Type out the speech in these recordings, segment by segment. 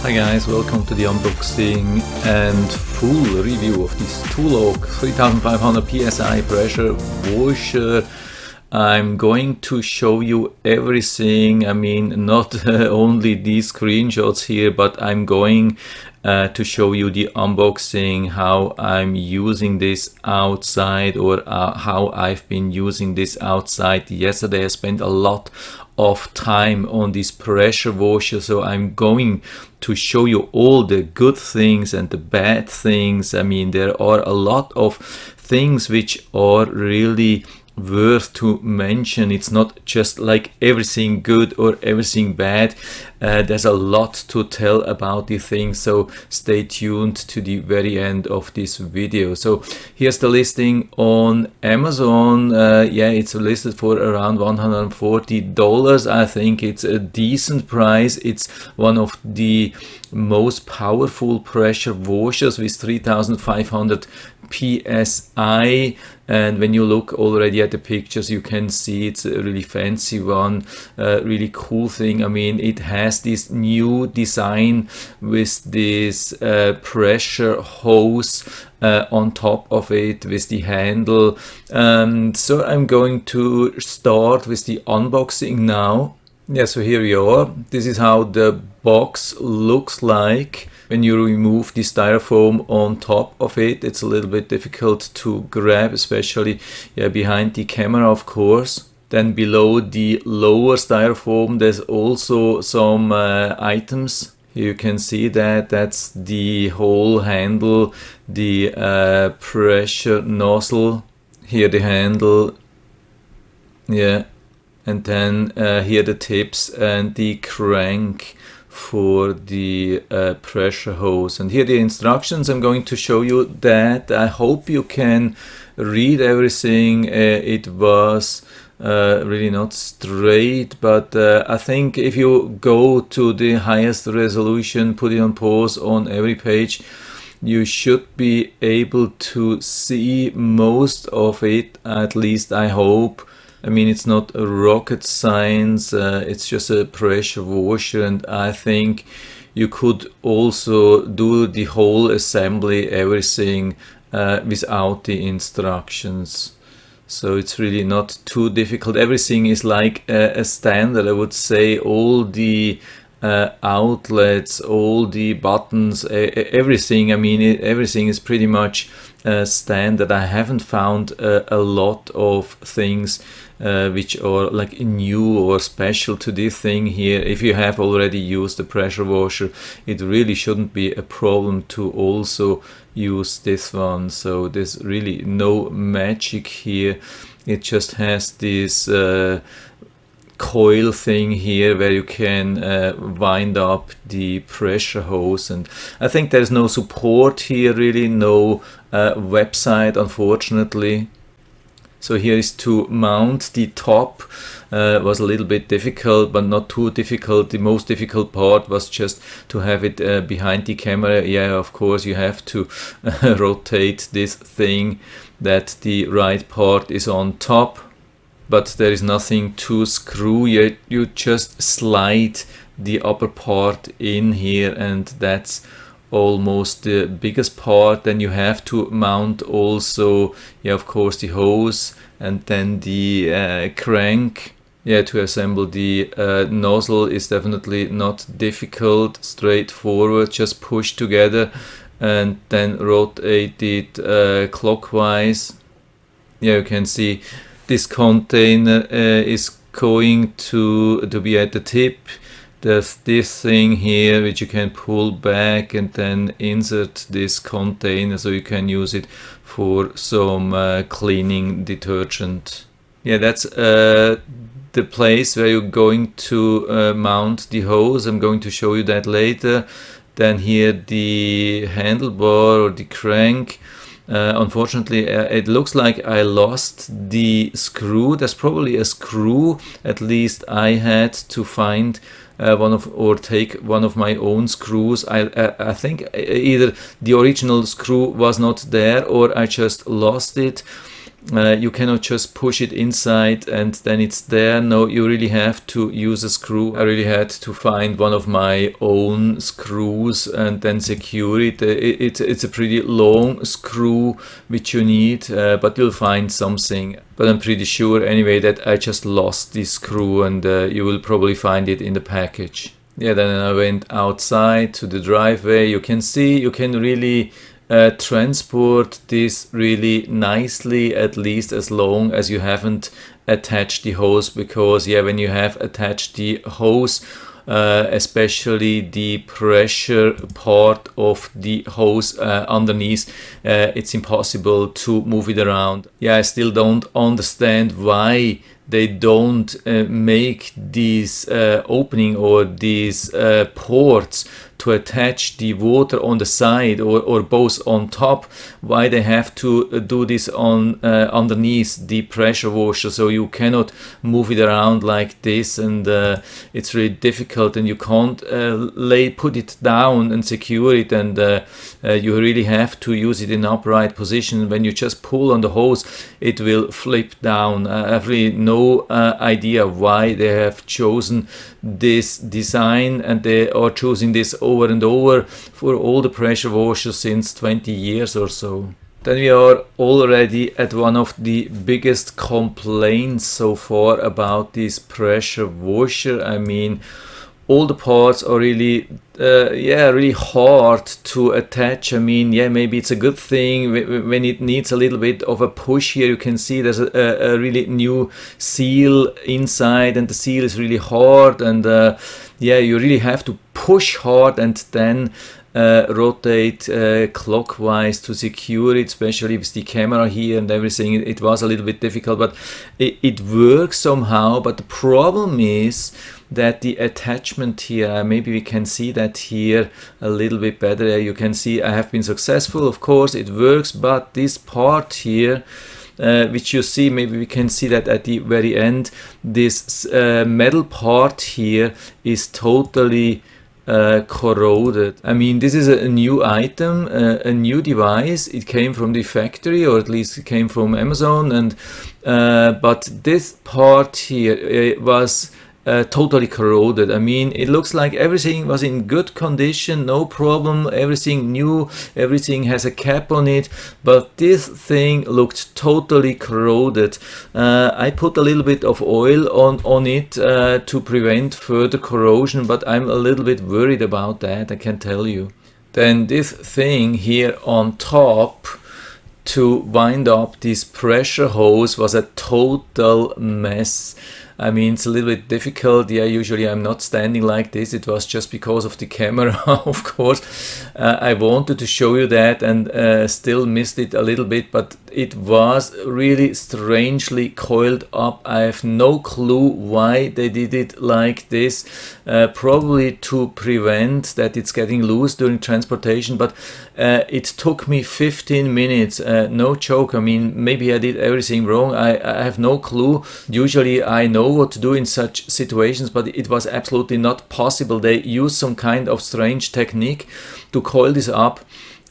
Hi guys, welcome to the unboxing and full review of this TOOLUCK 3500 PSI pressure washer. I'm going to show you everything. I mean, not only these screenshots here, but I'm going to show you the unboxing, how I'm using this outside, or how I've been using this outside. Yesterday I spent a lot of time on this pressure washer, so I'm going to show you all the good things and the bad things. I mean, there are a lot of things which are really worth to mention. It's not just like everything good or everything bad. There's a lot to tell about the thing, so stay tuned to the very end of this video. So here's the listing on Amazon. Yeah, it's listed for around $140. I think it's a decent price. It's one of the most powerful pressure washers with 3500 PSI, and when you look already at the pictures, you can see it's a really fancy one, really cool thing. I mean, it has this new design with this pressure hose on top of it with the handle. So I'm going to start with the unboxing now. Yeah, so here we are. This is how the box looks like. When you remove the styrofoam on top of it, it's a little bit difficult to grab, especially behind the camera, of course. Then below the lower styrofoam, there's also some items. Here you can see that that's the whole handle, the pressure nozzle. Here the handle, yeah, and then here the tips and the crank for the pressure hose, and here the instructions. I'm going to show you that. I hope you can read everything. It was really not straight, but I think if you go to the highest resolution, put it on pause on every page, you should be able to see most of it, at least I hope. I mean, it's not a rocket science, it's just a pressure washer, and I think you could also do the whole assembly, everything, without the instructions. So it's really not too difficult. Everything is like a standard, I would say. All the outlets, all the buttons, everything, I mean, everything is pretty much standard. I haven't found a lot of things which are like new or special to this thing here. If you have already used the pressure washer, it really shouldn't be a problem to also use this one. So there's really no magic here. It just has this coil thing here where you can wind up the pressure hose, and I think there's no support here, really no website, unfortunately. So here is to mount the top. Was a little bit difficult, but not too difficult. The most difficult part was just to have it behind the camera. Yeah, of course you have to rotate this thing that the right part is on top, but there is nothing to screw yet. You just slide the upper part in here, and that's almost the biggest part. Then you have to mount also, yeah, of course, the hose, and then the crank. Yeah, to assemble the nozzle is definitely not difficult, straightforward, just push together and then rotate it clockwise. Yeah, you can see this container is going to be at the tip. There's this thing here which you can pull back and then insert this container, so you can use it for some cleaning detergent. Yeah, that's the place where you're going to mount the hose. I'm going to show you that later. Then here the handlebar or the crank. Unfortunately, it looks like I lost the screw. There's probably a screw. At least I had to find take one of my own screws. I think either the original screw was not there or I just lost it. You cannot just push it inside and then it's there. No, you really have to use a screw. I really had to find one of my own screws and then secure it. It's a pretty long screw which you need, but you'll find something. But I'm pretty sure anyway that I just lost this screw, and you will probably find it in the package. Yeah, then I went outside to the driveway. You can see, you can really transport this really nicely, at least as long as you haven't attached the hose, because yeah, when you have attached the hose, especially the pressure part of the hose underneath, it's impossible to move it around. Yeah, I still don't understand why they don't make these opening or these ports to attach the water on the side or both on top. Why they have to do this on underneath the pressure washer, so you cannot move it around like this, and it's really difficult, and you can't put it down and secure it, and you really have to use it in upright position. When you just pull on the hose, it will flip down. I have really no idea why they have chosen this design, and they are choosing this over and over for all the pressure washers since 20 years or so. Then we are already at one of the biggest complaints so far about this pressure washer. I mean, all the parts are really really hard to attach. I mean, yeah, maybe it's a good thing when it needs a little bit of a push. Here you can see there's a really new seal inside, and the seal is really hard, and yeah, you really have to push hard and then rotate clockwise to secure it, especially with the camera here and everything. It was a little bit difficult, but it works somehow. But the problem is that the attachment here, maybe we can see that here a little bit better. You can see I have been successful, of course it works, but this part here, which you see, maybe we can see that at the very end, this metal part here is totally corroded. I mean, this is a new item, a new device. It came from the factory, or at least it came from Amazon, and but this part here was totally corroded. I mean, it looks like everything was in good condition, no problem, everything new, everything has a cap on it, but this thing looked totally corroded. I put a little bit of oil on it to prevent further corrosion, but I'm a little bit worried about that, I can tell you. Then this thing here on top to wind up this pressure hose was a total mess. I mean, it's a little bit difficult. Yeah, usually I'm not standing like this. It was just because of the camera, of course. I wanted to show you that, and still missed it a little bit, but it was really strangely coiled up. I have no clue why they did it like this. Probably to prevent that it's getting loose during transportation, but it took me 15 minutes. No joke. I mean, maybe I did everything wrong. I have no clue. Usually I know what to do in such situations, but it was absolutely not possible. They used some kind of strange technique to coil this up,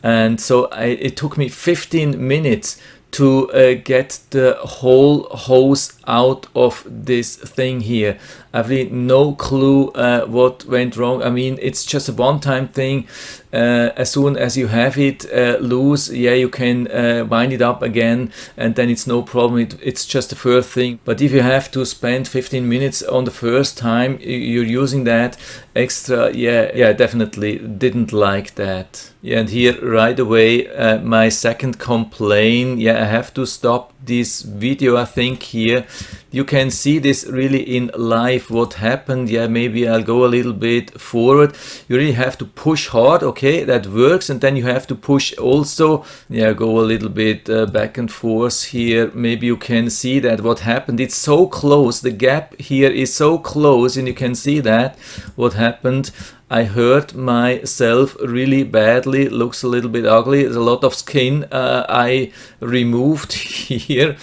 and so it took me 15 minutes to get the whole hose out of this thing here. I have really no clue what went wrong. I mean, it's just a one-time thing. As soon as you have it loose, yeah, you can wind it up again, and then it's no problem. It's just the first thing. But if you have to spend 15 minutes on the first time you're using that extra, yeah, definitely didn't like that. Yeah, and here right away my second complaint. Yeah, I have to stop this video, I think. Here you can see this really in live what happened. Yeah, maybe I'll go a little bit forward. You really have to push hard. Okay, that works, and then you have to push also. Yeah, go a little bit back and forth here. Maybe you can see that what happened. It's so close. The gap here is so close, and you can see that what happened. I hurt myself really badly. It looks a little bit ugly. There's a lot of skin I removed here,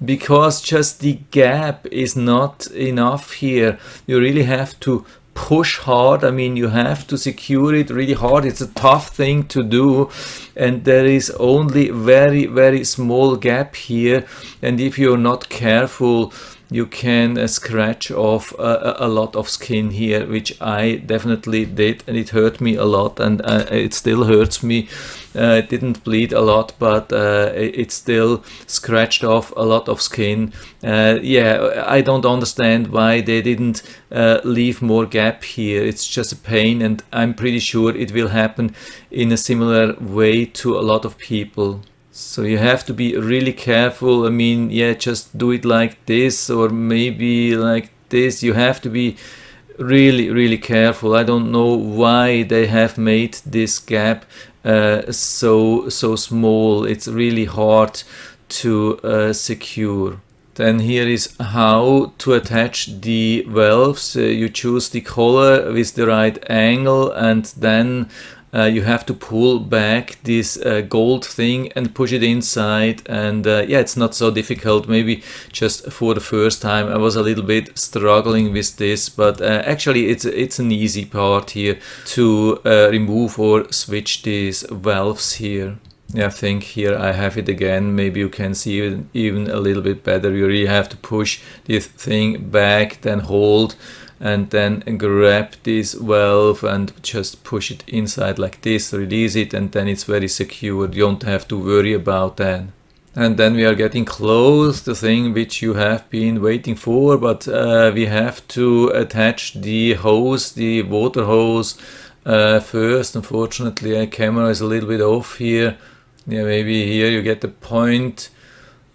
because just the gap is not enough here. You really have to push hard. I mean, you have to secure it really hard. It's a tough thing to do, and there is only very small gap here, and if you're not careful, you can scratch off a lot of skin here, which I definitely did, and it hurt me a lot, and it still hurts me. It didn't bleed a lot, but it still scratched off a lot of skin. Yeah, I don't understand why they didn't leave more gap here. It's just a pain, and I'm pretty sure it will happen in a similar way to a lot of people. So you have to be really careful. I mean, yeah, just do it like this, or maybe like this. You have to be really careful. I don't know why they have made this gap so small. It's really hard to secure. Then here is how to attach the valves. You choose the collar with the right angle, and then you have to pull back this gold thing and push it inside, and yeah, it's not so difficult. Maybe just for the first time I was a little bit struggling with this, but actually it's an easy part here to remove or switch these valves here. Yeah, I think here I have it again. Maybe you can see it even a little bit better. You really have to push this thing back, then hold, and then grab this valve and just push it inside like this, release it, and then it's very secure. You don't have to worry about that. And then we are getting close, the thing which you have been waiting for, but we have to attach the hose, the water hose first. Unfortunately, the camera is a little bit off here. Yeah, maybe here you get the point.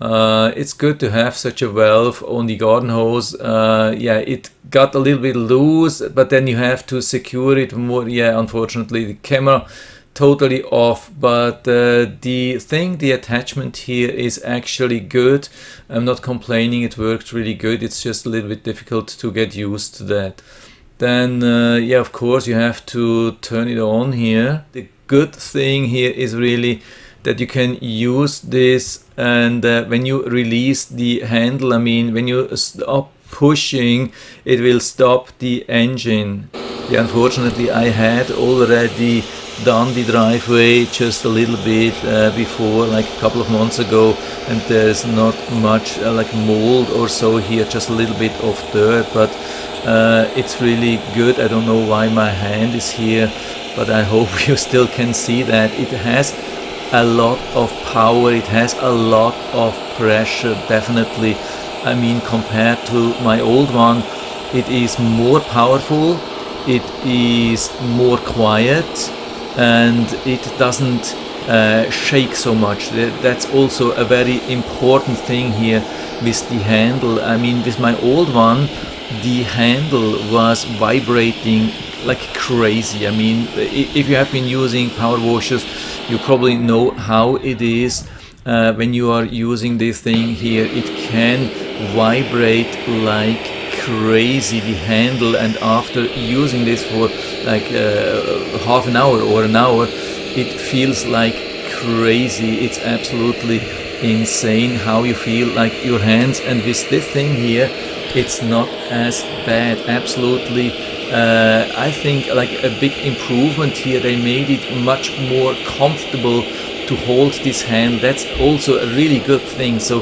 It's good to have such a valve on the garden hose. Yeah, it got a little bit loose, but then you have to secure it more. Yeah, unfortunately the camera totally off, but the attachment here is actually good. I'm not complaining, it worked really good. It's just a little bit difficult to get used to that. Then yeah, of course you have to turn it on here. The good thing here is really that you can use this, and when you release the handle, I mean, when you stop pushing, it will stop the engine. Yeah, unfortunately I had already done the driveway just a little bit before, like a couple of months ago, and there's not much like mold or so here, just a little bit of dirt, but it's really good. I don't know why my hand is here, but I hope you still can see that it has a lot of power, it has a lot of pressure, definitely. I mean, compared to my old one, it is more powerful, it is more quiet, and it doesn't shake so much. That's also a very important thing here with the handle. I mean, with my old one, the handle was vibrating like crazy. I mean, if you have been using power washers, you probably know how it is when you are using this thing here. It can vibrate like crazy, the handle, and after using this for like half an hour or an hour, it feels like crazy. It's absolutely insane how you feel like your hands, and with this thing here it's not as bad. Absolutely. I think like a big improvement here. They made it much more comfortable to hold this hand. That's also a really good thing. So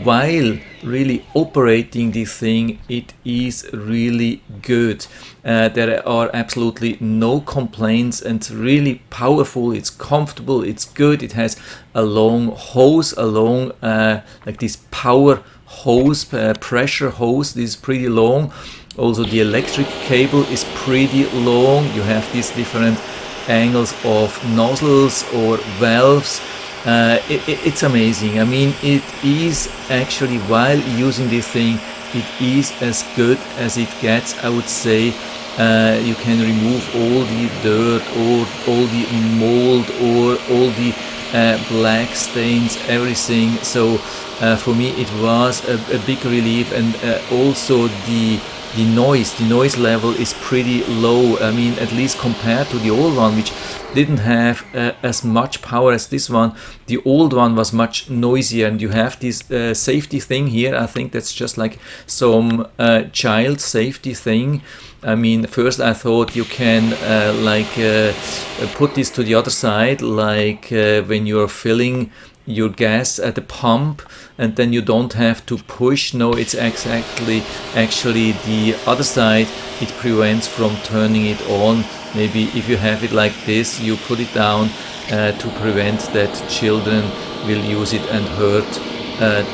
while really operating this thing, it is really good. There are absolutely no complaints, and it's really powerful. It's comfortable, it's good. It has a long hose, a long like this power hose, pressure hose. This is pretty long. Also the electric cable is pretty long. You have these different angles of nozzles or valves. It's amazing. I mean, it is actually, while using this thing, it is as good as it gets, I would say. You can remove all the dirt or all the mold or all the black stains, everything. So for me it was a big relief, and also the the noise level is pretty low. I mean, at least compared to the old one, which didn't have as much power as this one. The old one was much noisier, and you have this safety thing here. I think that's just like some child safety thing. I mean, first I thought you can put this to the other side, like when you're filling your gas at the pump, and then you don't have to push. No, it's actually the other side. It prevents from turning it on. Maybe if you have it like this, you put it down to prevent that children will use it and hurt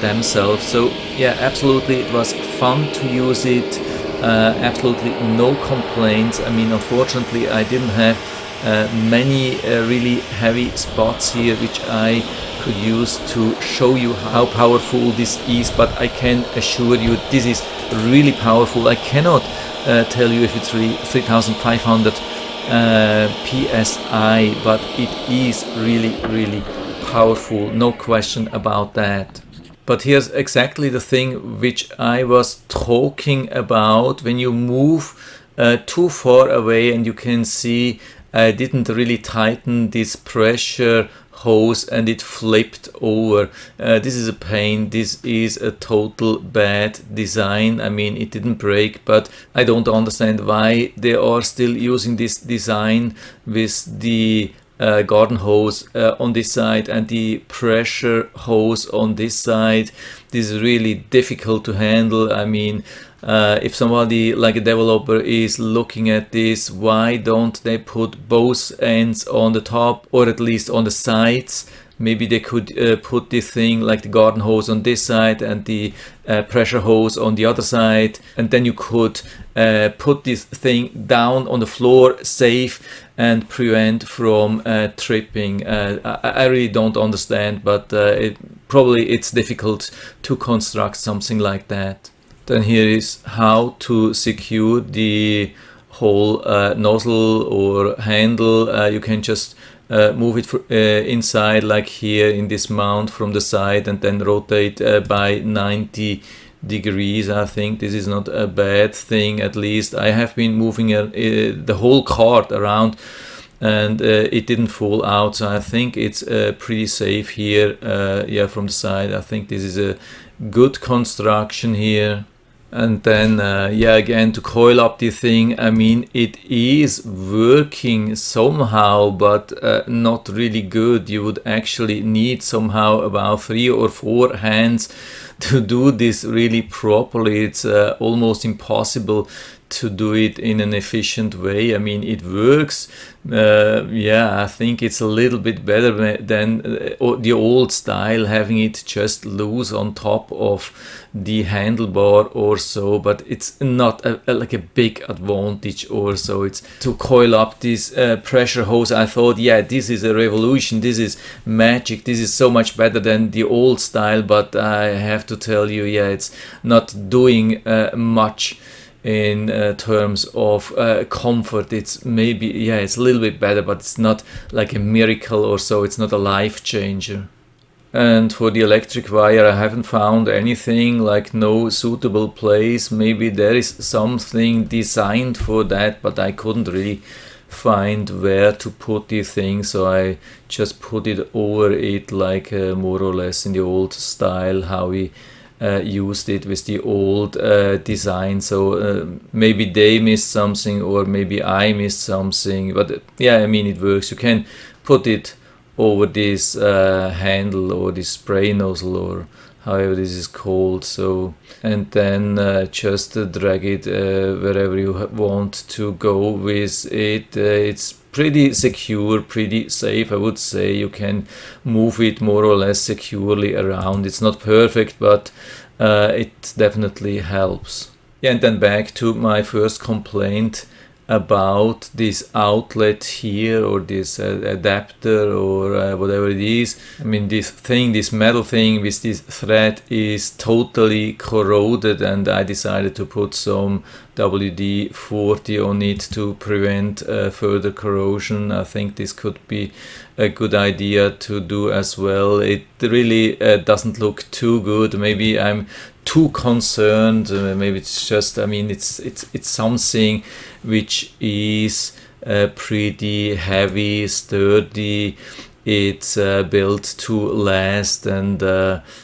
themselves. So yeah, absolutely, it was fun to use it. Absolutely no complaints. I mean, unfortunately, I didn't have many really heavy spots here which I could use to show you how powerful this is, but I can assure you this is really powerful. I cannot tell you if it's really 3500 PSI, but it is really powerful, no question about that. But here's exactly the thing which I was talking about. When you move too far away, and you can see I didn't really tighten this pressure hose and it flipped over. This is a pain. This is a total bad design. I mean, it didn't break, but I don't understand why they are still using this design with the garden hose on this side and the pressure hose on this side. This is really difficult to handle. I mean, if somebody like a developer is looking at this, why don't they put both ends on the top, or at least on the sides? Maybe they could put this thing like the garden hose on this side and the pressure hose on the other side, and then you could put this thing down on the floor safe and prevent from tripping. I really don't understand, but probably it's difficult to construct something like that. Then here is how to secure the whole nozzle or handle. You can just move it inside, like here in this mount from the side, and then rotate by 90 degrees. I think this is not a bad thing. At least I have been moving the whole cart around, and it didn't fall out, so I think it's pretty safe here. Yeah, from the side, I think this is a good construction here. And then yeah, again, to coil up the thing, I mean, it is working somehow, but not really good. You would actually need somehow about 3 or 4 hands to do this really properly. It's almost impossible to do it in an efficient way. I mean, it works. Yeah, I think it's a little bit better than the old style, having it just loose on top of the handlebar or so, but it's not like a big advantage or so. It's to coil up this pressure hose. I thought, yeah, this is a revolution, this is magic, this is so much better than the old style, but I have to tell you, yeah, it's not doing much in terms of comfort. It's maybe, yeah, it's a little bit better, but it's not like a miracle or so. It's not a life changer. And for the electric wire, I haven't found anything, like no suitable place. Maybe there is something designed for that, but I couldn't really find where to put the thing, so I just put it over it, like more or less in the old style, how we used it with the old design. So maybe they missed something, or maybe I missed something, but yeah, I mean, it works. You can put it over this handle or this spray nozzle, or however this is called. So, and then just drag it wherever you want to go with it. It's pretty secure, pretty safe, I would say. You can move it more or less securely around. It's not perfect, but it definitely helps. Yeah, and then back to my first complaint about this outlet here, or this adapter, or whatever it is. I mean, this thing, this metal thing with this thread is totally corroded, and I decided to put some WD-40 on it to prevent further corrosion. I think this could be a good idea to do as well. It really doesn't look too good. Maybe I'm too concerned. Maybe it's just, I mean, it's something which is pretty heavy, sturdy. It's built to last, and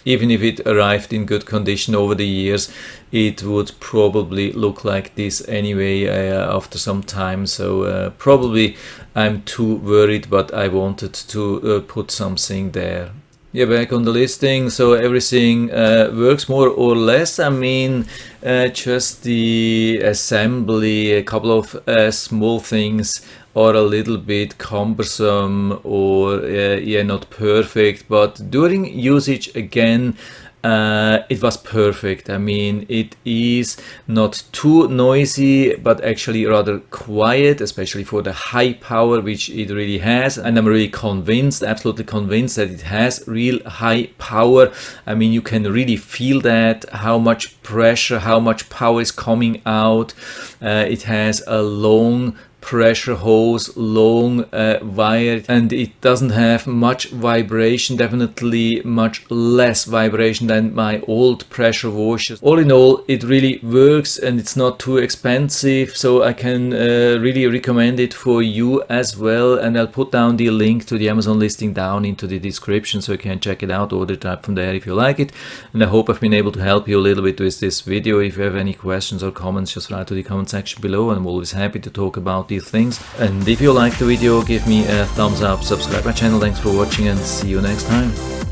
even if it arrived in good condition over the years, it would probably look like this anyway after some time. So probably I'm too worried, but I wanted to put something there. Yeah, back on the listing, so everything works more or less. I mean, just the assembly, a couple of small things are a little bit cumbersome or yeah, not perfect, but during usage again, it was perfect. I mean, it is not too noisy, but actually rather quiet, especially for the high power which it really has. And I'm really convinced, absolutely convinced, that it has real high power. I mean, you can really feel that, how much pressure, how much power is coming out. It has a long pressure hose, long wire, and it doesn't have much vibration, definitely much less vibration than my old pressure washers. All in all, it really works and it's not too expensive, so I can really recommend it for you as well. And I'll put down the link to the Amazon listing down into the description, so you can check it out, order it up from there if you like it. And I hope I've been able to help you a little bit with this video. If you have any questions or comments, just write to the comment section below, and I'm always happy to talk about these things. And if you liked the video, give me a thumbs up, subscribe my channel. Thanks for watching, and see you next time.